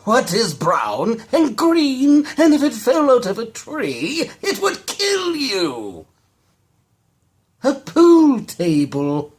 What is brown and green, and if it fell out of a tree, it would kill you? A pool table.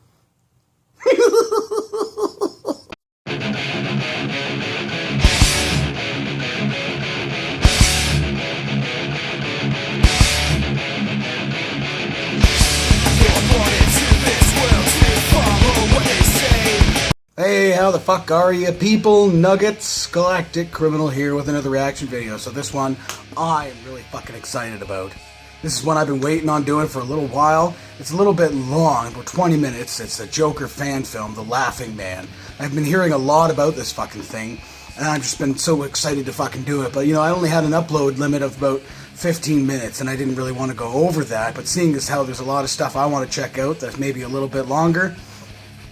Hey, how the fuck are you people? Nuggets, Galactic Criminal here with another reaction video. So this one, I'm really fucking excited about. This is one I've been waiting on doing for a little while. It's a little bit long, about 20 minutes. It's a Joker fan film, The Laughing Man. I've been hearing a lot about this fucking thing, and I've just been so excited to fucking do it. But, you know, I only had an upload limit of about 15 minutes, and I didn't really want to go over that. But seeing as how there's a lot of stuff I want to check out that's maybe a little bit longer,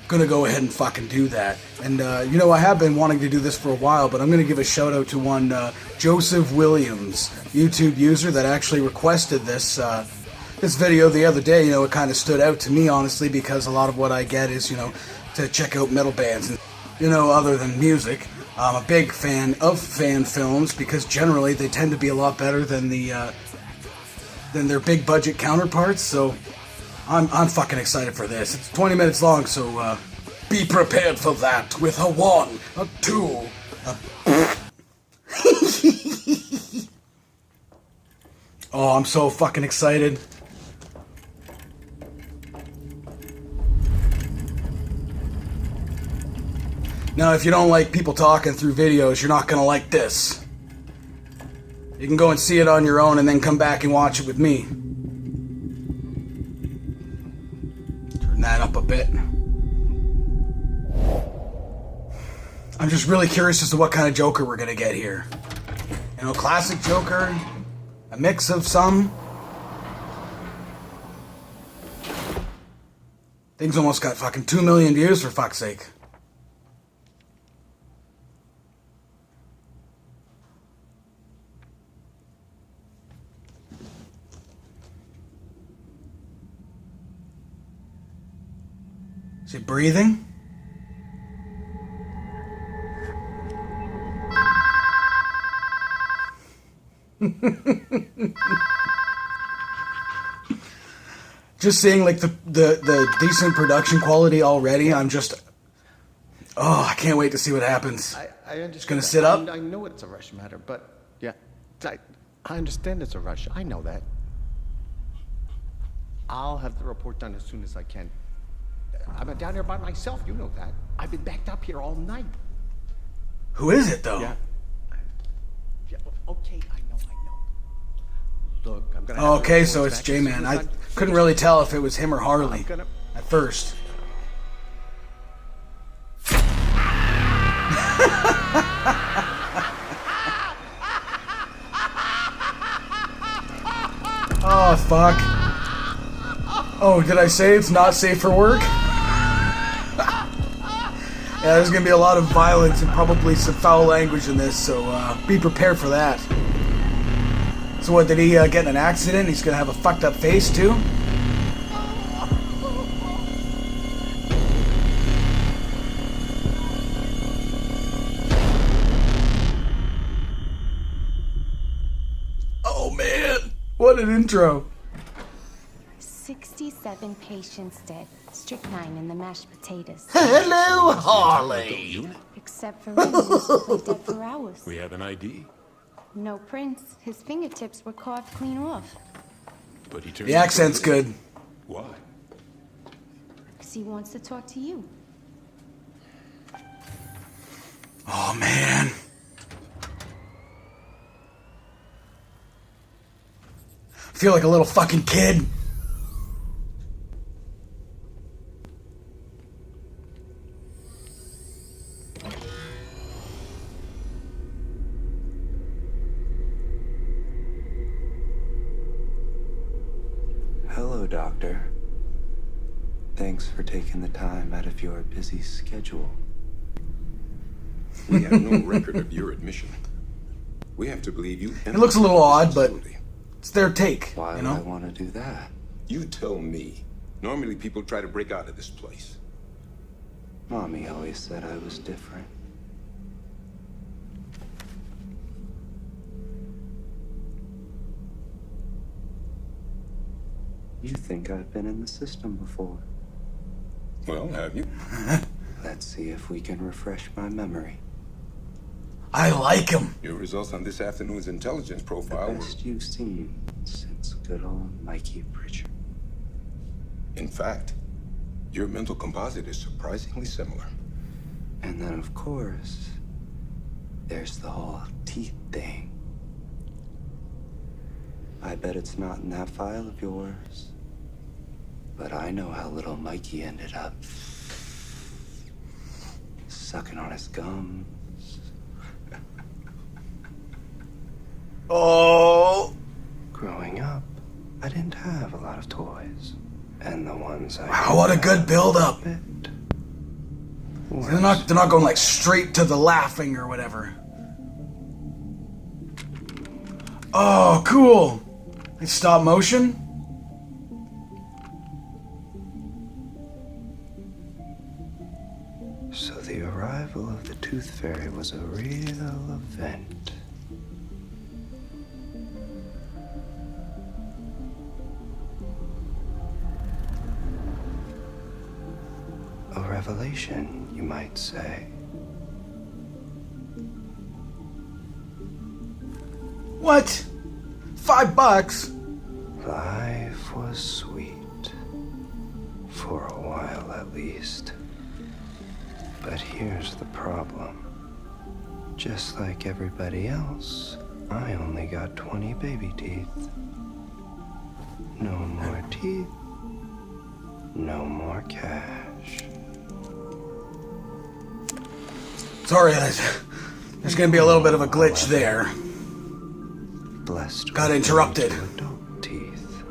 gonna go ahead and fucking do that. And you know, I have been wanting to do this for a while, but I'm gonna give a shout out to one Joseph Williams, YouTube user, that actually requested this this video the other day. You know, it kind of stood out to me, honestly, because a lot of what I get is, you know, to check out metal bands and, you know, other than music. I'm a big fan of fan films because generally they tend to be a lot better than than their big budget counterparts. So I'm fucking excited for this. It's 20 minutes long, so be prepared for that with a 1, a 2, Oh, I'm so fucking excited. Now, if you don't like people talking through videos, you're not gonna like this. You can go and see it on your own and then come back and watch it with me. That up a bit. I'm just really curious as to what kind of Joker we're gonna get here. You know, classic Joker, a mix of some. Thing's almost got fucking 2 million views, for fuck's sake. Is he breathing? Just seeing like the decent production quality already, I'm just, oh, I can't wait to see what happens. I understand. Just gonna sit up. I know it's a rush matter, but yeah, I understand it's a rush. I know that. I'll have the report done as soon as I can. I'm down here by myself, you know that. I've been backed up here all night. Who is it, though? Yeah, okay, I know. Look, I'm gonna. Okay, so it's J-Man. I couldn't really tell if it was him or Harley at first. Oh, fuck. Oh, did I say it's not safe for work? Yeah, there's gonna be a lot of violence and probably some foul language in this, so be prepared for that. So what, did he get in an accident? He's gonna have a fucked up face too? Oh man, what an intro. 67 patients dead. Strychnine in the mashed potatoes. Hello, Harley. Except for Reynolds, who dead for hours. We have an ID. No prints. His fingertips were carved clean off. But he turned The accent's good. Why? Because he wants to talk to you. Oh man. I feel like a little fucking kid. Hello, Doctor. Thanks for taking the time out of your busy schedule. We have no record of your admission. We have to believe you. It looks a little odd, but it's their take. Why you would I know? want to do that? You tell me. Normally people try to break out of this place. Mommy always said I was different. You think I've been in the system before. Well, have you? Let's see if we can refresh my memory. I like him. Your results on this afternoon's intelligence The profile were... best you've seen since good old Mikey Pritchard. In fact, your mental composite is surprisingly similar. And then, of course, there's the whole teeth thing. I bet it's not in that file of yours. But I know how little Mikey ended up. Sucking on his gums. Oh. Growing up, I didn't have a lot of toys. And the ones I Wow, what a good build-up. They're not going like straight to the laughing or whatever. Oh, cool. It's stop motion. So the arrival of the Tooth Fairy was a real event. A revelation, you might say. What? $5? Life was sweet. For a while, at least. But here's the problem. Just like everybody else, I only got 20 baby teeth. No more teeth. No more cash. Sorry, there's gonna be a little bit of a glitch there. Blessed. Got with interrupted. adult teeth.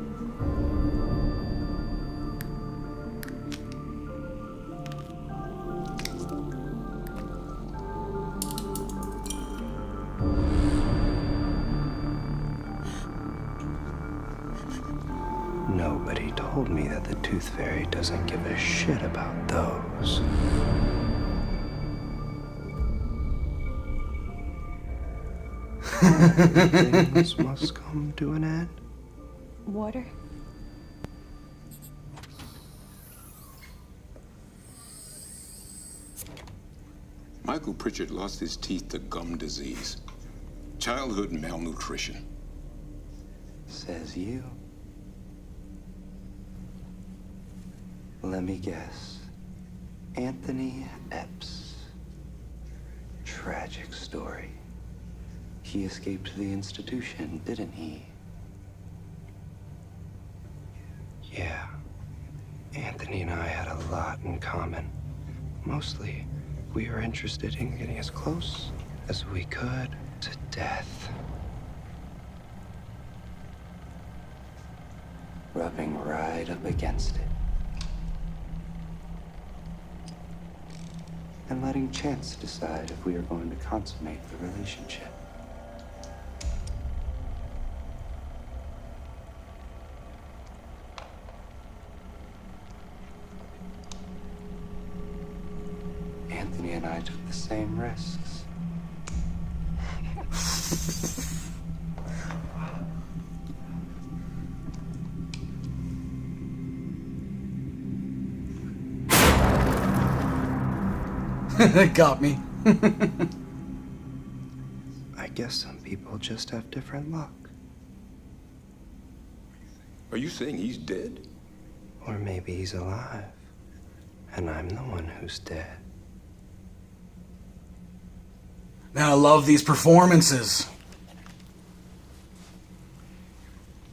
Nobody told me that the Tooth Fairy doesn't give a shit about those. Things must come to an end. Water? Michael Pritchard lost his teeth to gum disease. Childhood malnutrition. Says you. Let me guess. Anthony Epps. Tragic story. He escaped the institution, didn't he? Yeah. Anthony and I had a lot in common. Mostly, we were interested in getting as close as we could to death. Rubbing right up against it. And letting chance decide if we are going to consummate the relationship. Anthony and I took the same risks. That got me. I guess some people just have different luck. Are you saying he's dead? Or maybe he's alive, and I'm the one who's dead. Man, I love these performances.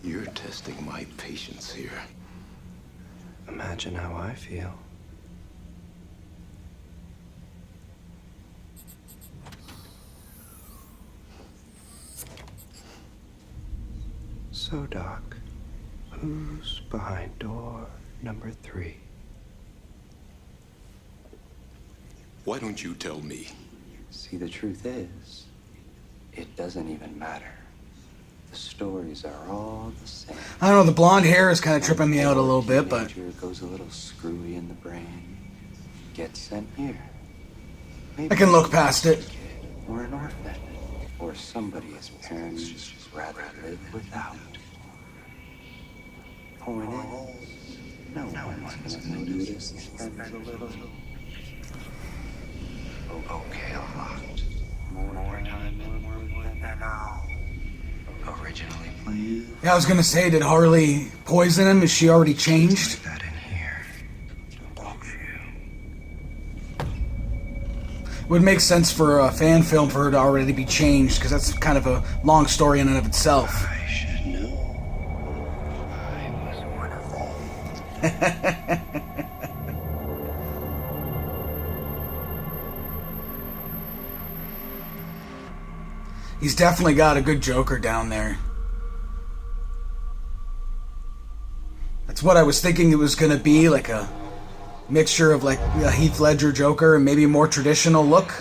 You're testing my patience here. Imagine how I feel. So, Doc, who's behind door number 3? Why don't you tell me? See, the truth is, it doesn't even matter. The stories are all the same. I don't know, the blonde hair is kind of tripping me out a little bit, but... Teenager goes a little screwy in the brain, gets sent here. I can look past it. Or an orphan. Or somebody his parents just rather live without. point is, no one's gonna notice he spends a little. Okay, a lot. More time than originally planned. Yeah, I was gonna say, did Harley poison him? Is she already changed? That in here. Don't you? Would make sense for a fan film for her to already be changed, because that's kind of a long story in and of itself. I should know. I was one of them. He's definitely got a good Joker down there. That's what I was thinking it was going to be, like a mixture of like a Heath Ledger Joker and maybe a more traditional look.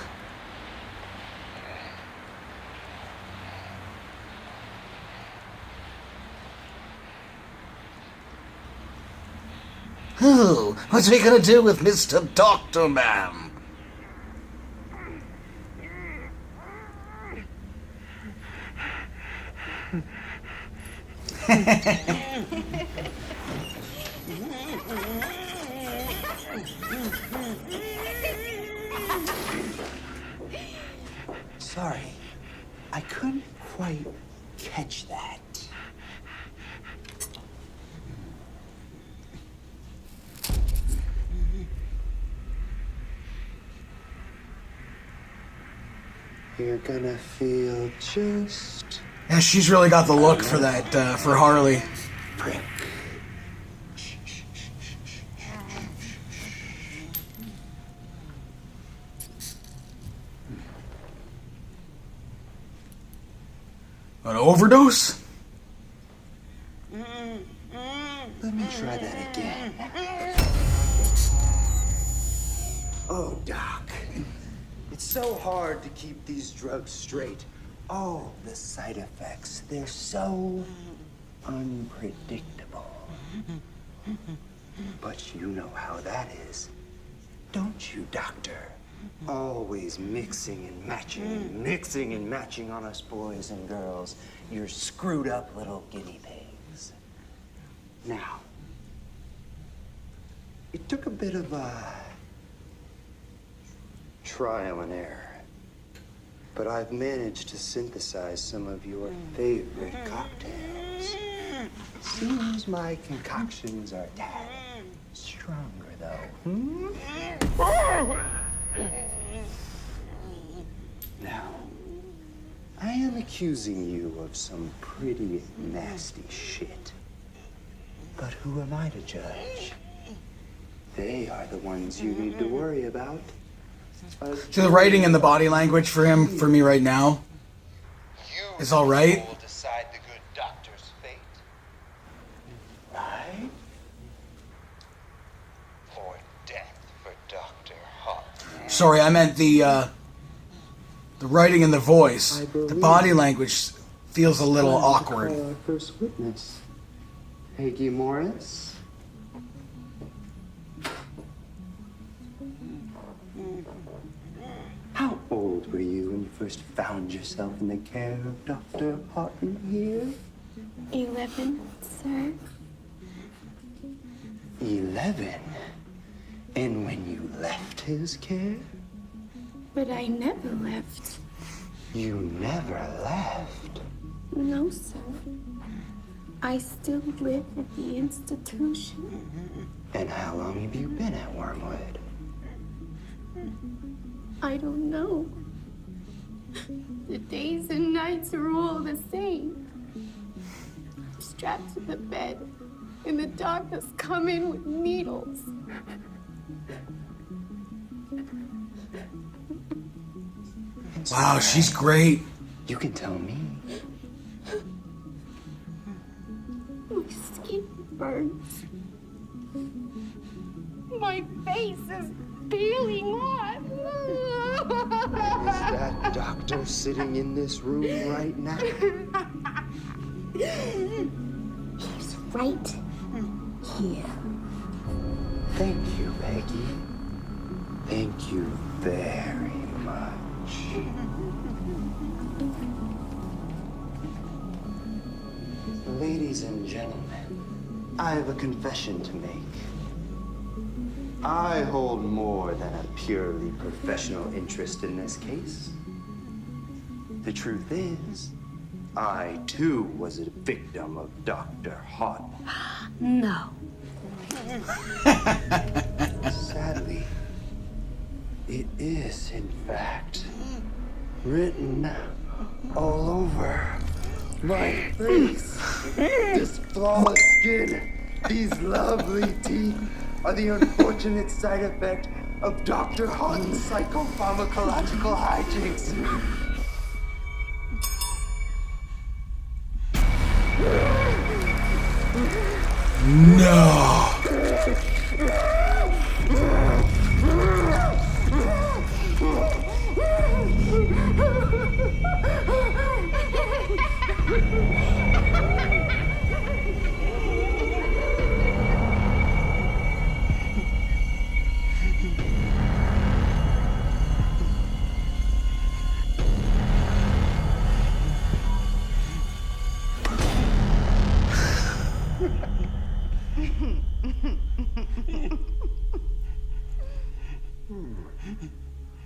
Oh, what's we going to do with Mr. Doctor Man? Sorry, I couldn't quite catch that. You're gonna feel just Yeah, she's really got the look for that, for Harley. prick. An overdose? Let me try that again. Oh, Doc. It's so hard to keep these drugs straight. Oh, the side effects. They're so unpredictable. But you know how that is, don't you, Doctor? Always mixing and matching on us boys and girls. You're screwed up little guinea pigs. Now, it took a bit of trial and error, but I've managed to synthesize some of your favorite cocktails. Seems my concoctions are a tad stronger, though. Now, I am accusing you of some pretty nasty shit. But who am I to judge? They are the ones you need to worry about. See, the writing and the body language for him, for me right now, is all right. Will decide the good doctor's fate, Right? or death for Dr. Hart. Sorry, I meant the writing and the voice. The body language feels a little awkward. Our first witness, Peggy Morris. How old were you when you first found yourself in the care of Dr. Horton here? 11, sir. 11. And when you left his care, But I never left. you never left. No, sir. I still live at the institution. And how long have you been at Wormwood? I don't know. The days and nights are all the same. I'm strapped to the bed, and the doctors come in with needles. Wow, she's great. You can tell me. My skin burns. My face is peeling off. Is that doctor sitting in this room right now? He's right here. Thank you, Peggy. Thank you very much. Ladies and gentlemen, I have a confession to make. I hold more than a purely professional interest in this case. The truth is, I too was a victim of Dr. Houghton. No. Sadly, it is, in fact, written all over my face. This flawless skin, these lovely teeth are the unfortunate side effect of Dr. Houghton's psychopharmacological hijinks. No.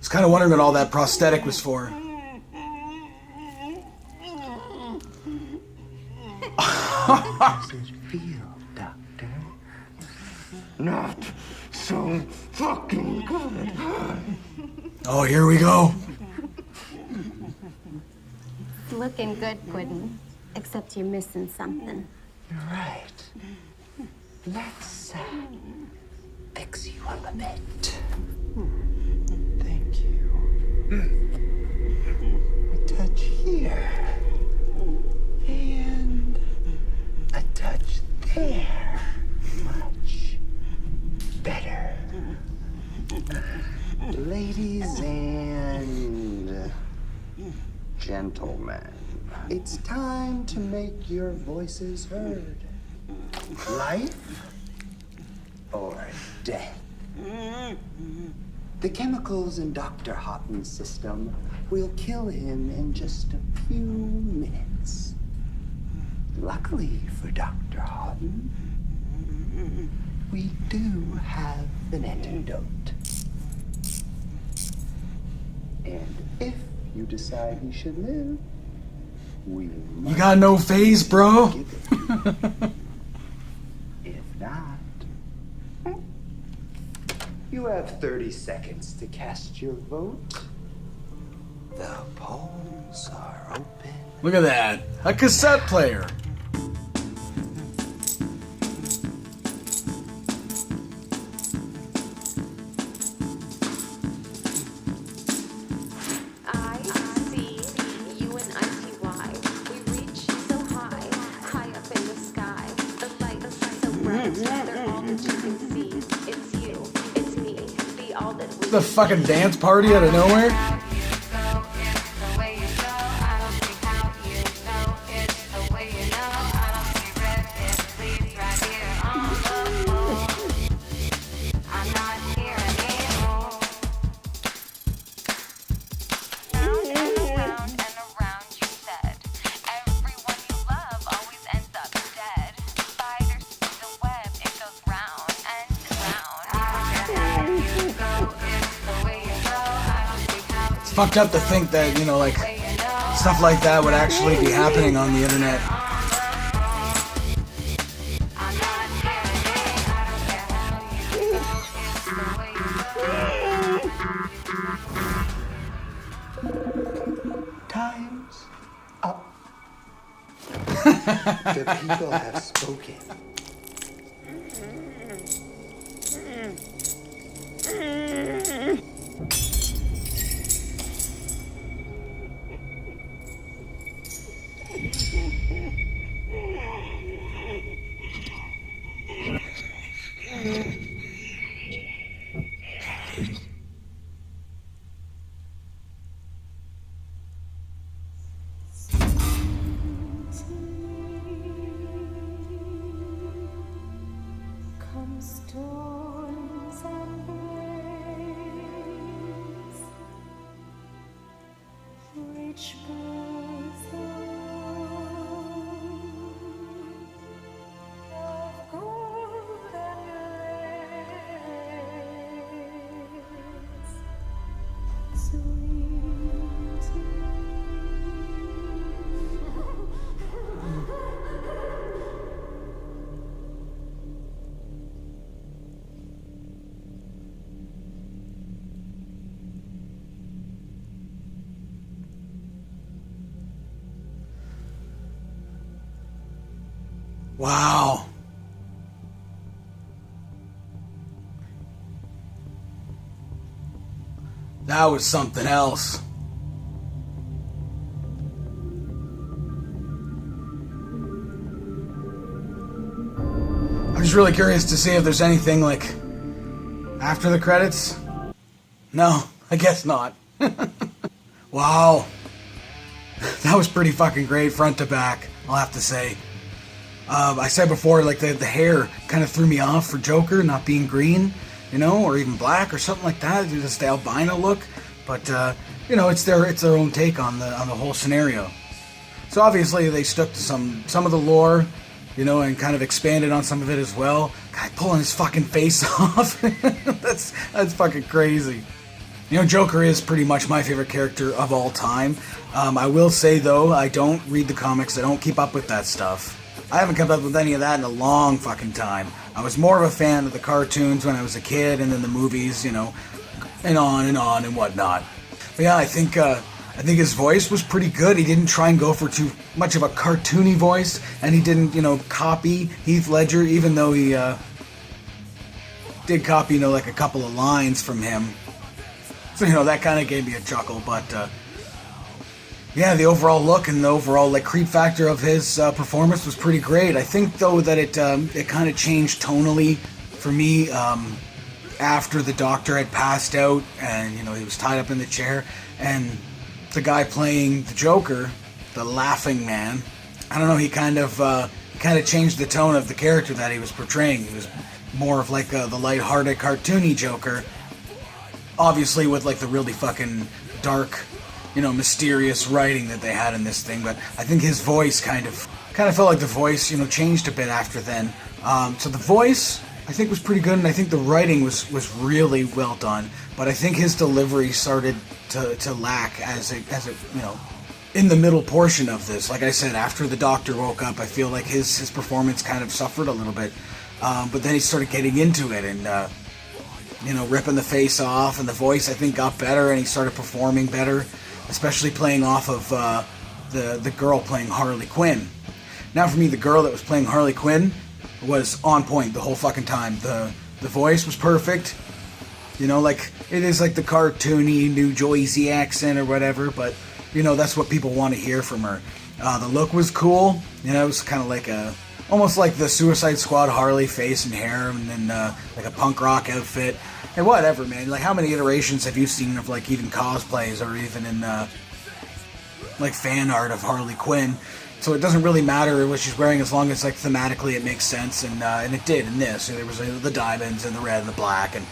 I was kind of wondering what all that prosthetic was for. How does it feel, Doctor? Not so fucking good. Oh, here we go. It's looking good, Puddin'. Except you're missing something. You're right. Let's fix you up a bit. Thank you. A touch here. And a touch there. Much better. Ladies and gentlemen, it's time to make your voices heard. Life or death? The chemicals in Dr. Houghton's system will kill him in just a few minutes. Luckily for Dr. Houghton, we do have an antidote. And if you decide he should live, we You got no face, bro. give it. If not, you have 30 seconds to cast your vote. The polls are open. Look at that. A cassette player. The fucking dance party out of nowhere? Fucked up to think that, you know, like, stuff like that would actually be happening on the internet. Time's up. The people have spoken. Come storms and rains, reach bosom of Wow. That was something else. I'm just really curious to see if there's anything like after the credits. No, I guess not. Wow. That was pretty fucking great front to back, I'll have to say. I said before, like the hair kind of threw me off for Joker not being green, you know, or even black or something like that, just the albino look. But you know, it's their own take on the whole scenario. So obviously they stuck to some of the lore, you know, and kind of expanded on some of it as well. Guy pulling his fucking face off. that's fucking crazy. You know, Joker is pretty much my favorite character of all time. I will say, though, I don't read the comics. I don't keep up with that stuff. I haven't kept up with any of that in a long fucking time. I was more of a fan of the cartoons when I was a kid, and then the movies, you know, and on and whatnot. But yeah, I think his voice was pretty good. He didn't try and go for too much of a cartoony voice, and he didn't, you know, copy Heath Ledger, even though he did copy, you know, like a couple of lines from him. So, you know, that kind of gave me a chuckle, but yeah, the overall look and the overall like creep factor of his performance was pretty great. I think though that it kind of changed tonally for me after the Doctor had passed out and, you know, he was tied up in the chair, and the guy playing the Joker, the laughing man, I don't know, he kind of changed the tone of the character that he was portraying. He was more of like the lighthearted cartoony Joker, obviously with like the really fucking dark, you know, mysterious writing that they had in this thing. But I think his voice kind of felt like the voice, you know, changed a bit after then. So the voice, I think, was pretty good, and I think the writing was really well done. But I think his delivery started to lack as it, you know, in the middle portion of this. Like I said, after the Doctor woke up, I feel like his performance kind of suffered a little bit. But then he started getting into it and, you know, ripping the face off, and the voice, I think, got better, and he started performing better, especially playing off of the girl playing Harley Quinn. Now, for me, the girl that was playing Harley Quinn was on point the whole fucking time. The voice was perfect. You know, like, it is like the cartoony New Jersey accent or whatever, but, you know, that's what people want to hear from her. The look was cool. You know, it was kind of like almost like the Suicide Squad Harley face and hair, and then like a punk rock outfit. And whatever, man. Like, how many iterations have you seen of, like, even cosplays or even in, like, fan art of Harley Quinn? So it doesn't really matter what she's wearing as long as, like, thematically it makes sense. And it did in this. There was the diamonds and the red and the black, and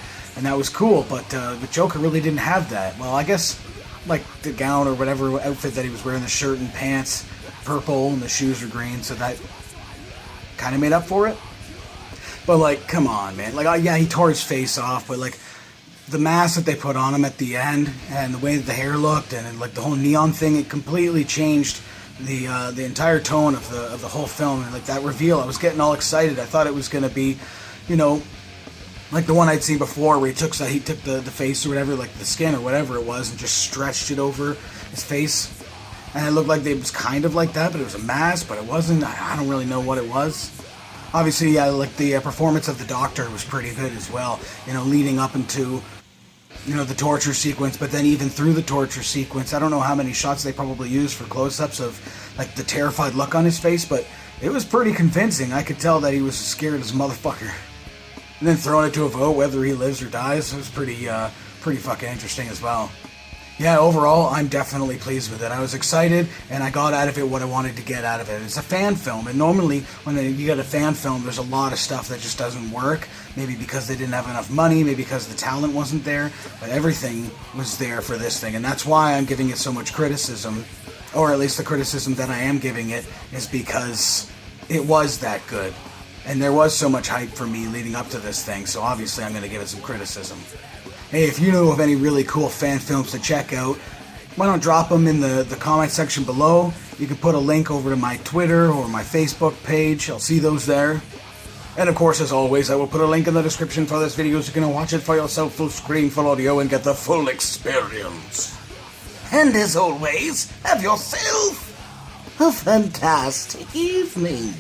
that was cool. But the Joker really didn't have that. Well, I guess, like, the gown or whatever outfit that he was wearing, the shirt and pants, purple, and the shoes were green, so that kind of made up for it. But, like, come on, man. Like, yeah, he tore his face off, but, like, the mask that they put on him at the end, and the way that the hair looked, and like the whole neon thing, it completely changed the entire tone of the whole film. And like that reveal, I was getting all excited. I thought it was going to be, you know, like the one I'd seen before, where he took the face or whatever, like the skin or whatever it was, and just stretched it over his face. And it looked like it was kind of like that, but it was a mask, but it wasn't. I don't really know what it was. Obviously, yeah, like the performance of the Doctor was pretty good as well, you know, leading up into, you know, the torture sequence, but then even through the torture sequence, I don't know how many shots they probably used for close-ups of, like, the terrified look on his face, but it was pretty convincing. I could tell that he was scared as a motherfucker. And then throwing it to a vote whether he lives or dies was pretty fucking interesting as well. Yeah, overall, I'm definitely pleased with it. I was excited, and I got out of it what I wanted to get out of it. It's a fan film, and normally when you get a fan film, there's a lot of stuff that just doesn't work. Maybe because they didn't have enough money, maybe because the talent wasn't there, but everything was there for this thing, and that's why I'm giving it so much criticism, or at least the criticism that I am giving it is because it was that good. And there was so much hype for me leading up to this thing, so obviously I'm going to give it some criticism. Hey, if you know of any really cool fan films to check out, why don't drop them in the comment section below. You can put a link over to my Twitter or my Facebook page. I'll see those there. And of course, as always, I will put a link in the description for this video so you can watch it for yourself, full screen, full audio, and get the full experience. And as always, have yourself a fantastic evening.